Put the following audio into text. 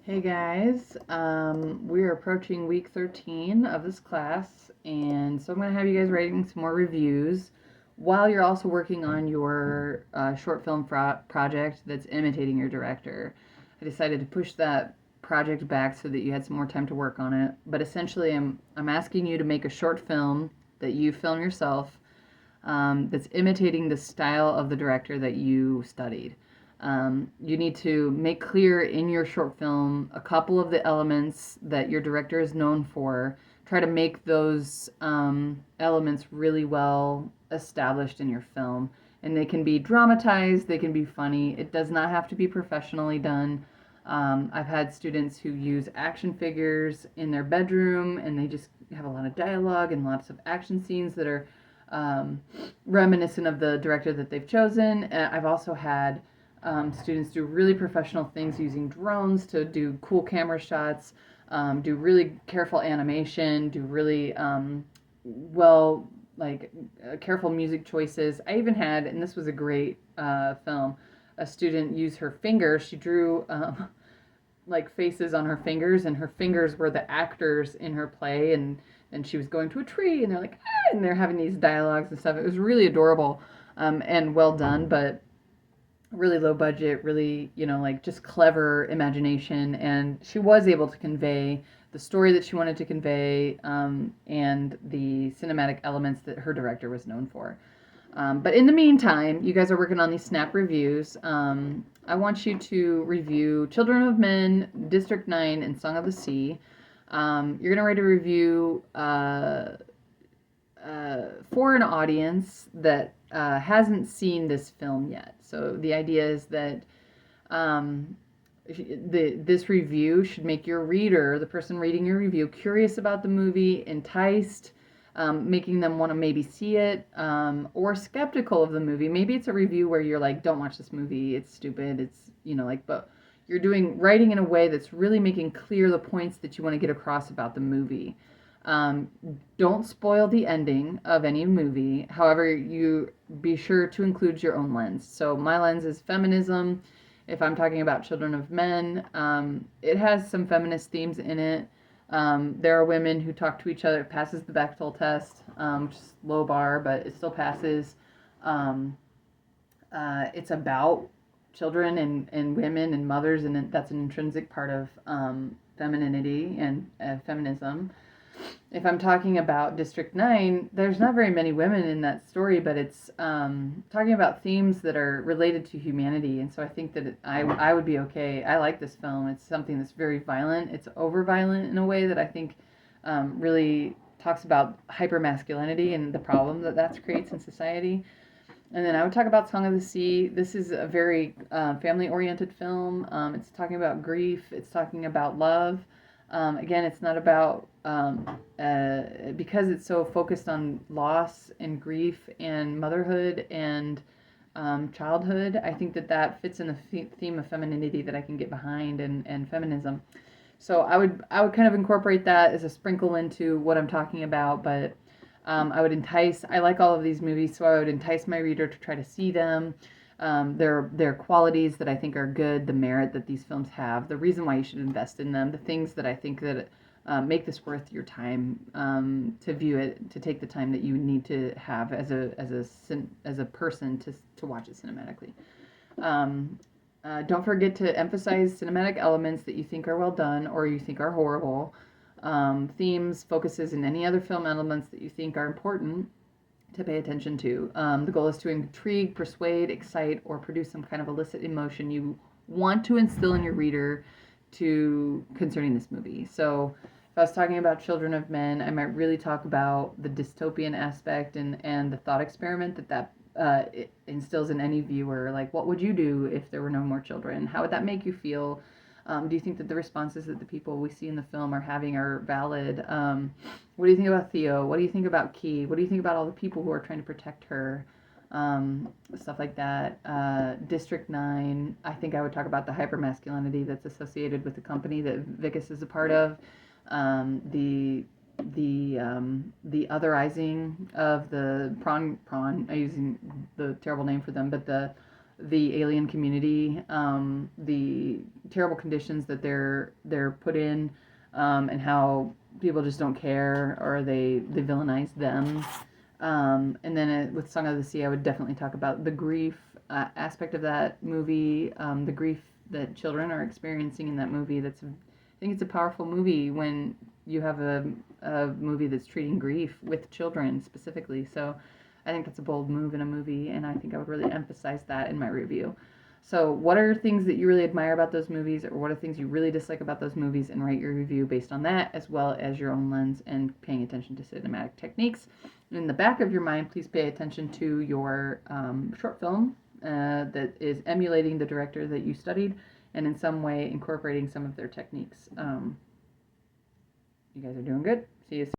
Hey guys, we're approaching week 13 of this class, and so I'm going to have you guys writing some more reviews while you're also working on your short film project that's imitating your director. I decided to push that project back so that you had some more time to work on it, but essentially, I'm asking you to make a short film that you film yourself that's imitating the style of the director that you studied. You need to make clear in your short film a couple of the elements that your director is known for. Try to make those elements really well established in your film. And they can be dramatized, they can be funny. It does not have to be professionally done. I've had students who use action figures in their bedroom and they just have a lot of dialogue and lots of action scenes that are um, reminiscent of the director that they've chosen. I've also had students do really professional things using drones to do cool camera shots, do really careful animation, do really well, like careful music choices. I even had, and this was a great film, a student use her fingers. She drew like faces on her fingers, and her fingers were the actors in her play, and she was going to a tree, and they're like, ah, and they're having these dialogues and stuff. It was really adorable and well done, but really low budget, really, like just clever imagination. And she was able to convey the story that she wanted to convey and the cinematic elements that her director was known for. But in the meantime, you guys are working on these snap reviews. I want you to review Children of Men, District 9, and Song of the Sea. You're going to write a review for an audience that hasn't seen this film yet. So the idea is that um, this review should make your reader, the person reading your review, curious about the movie, enticed, making them want to maybe see it, or skeptical of the movie. Maybe it's a review where you're like, don't watch this movie, it's stupid, it's, but you're writing in a way that's really making clear the points that you want to get across about the movie. Um, don't spoil the ending of any movie. However, you be sure to include your own lens. So my lens is feminism. If I'm talking about Children of Men, it has some feminist themes in it. There are women who talk to each other. It passes the Bechdel test, which is low bar, but it still passes. Um, it's about children and women and mothers, and that's an intrinsic part of femininity and feminism. If I'm talking about District 9, there's not very many women in that story, but it's talking about themes that are related to humanity. And so I think that I would be okay. I like this film. It's something that's very violent. It's over violent in a way that I think really talks about hypermasculinity and the problem that that creates in society. And then I would talk about Song of the Sea. This is a very family oriented film. It's talking about grief, it's talking about love. Again, it's not about, because it's so focused on loss and grief and motherhood and childhood. I think that that fits in the theme of femininity that I can get behind and feminism. So I would kind of incorporate that as a sprinkle into what I'm talking about, but I would entice. I like all of these movies, so I would entice my reader to try to see them. Their qualities that I think are good, the merit that these films have, the reason why you should invest in them, the things that I think that make this worth your time to view it, to take the time that you need to have as a person to watch it cinematically. Don't forget to emphasize cinematic elements that you think are well done or you think are horrible. Themes, focuses, and any other film elements that you think are important to pay attention to. The goal is to intrigue, persuade, excite, or produce some kind of illicit emotion you want to instill in your reader to concerning this movie. So, if I was talking about Children of Men, I might really talk about the dystopian aspect and the thought experiment that it instills in any viewer. Like, what would you do if there were no more children? How would that make you feel? Do you think that the responses that the people we see in the film are having are valid? What do you think about Theo? What do you think about Key? What do you think about all the people who are trying to protect her? Stuff like that. District 9, I think I would talk about the hypermasculinity that's associated with the company that Vicus is a part of. The otherizing of the prawn. I'm using the terrible name for them, but the alien community, the terrible conditions that they're put in, and how people just don't care or they villainize them. And then with Song of the Sea, I would definitely talk about the grief aspect of that movie, the grief that children are experiencing in that movie. I think it's a powerful movie when you have a movie that's treating grief with children specifically. So I think that's a bold move in a movie, and I think I would really emphasize that in my review. So, what are things that you really admire about those movies, or what are things you really dislike about those movies, and write your review based on that, as well as your own lens and paying attention to cinematic techniques. In the back of your mind, please pay attention to your short film that is emulating the director that you studied and in some way incorporating some of their techniques. You guys are doing good. See you soon.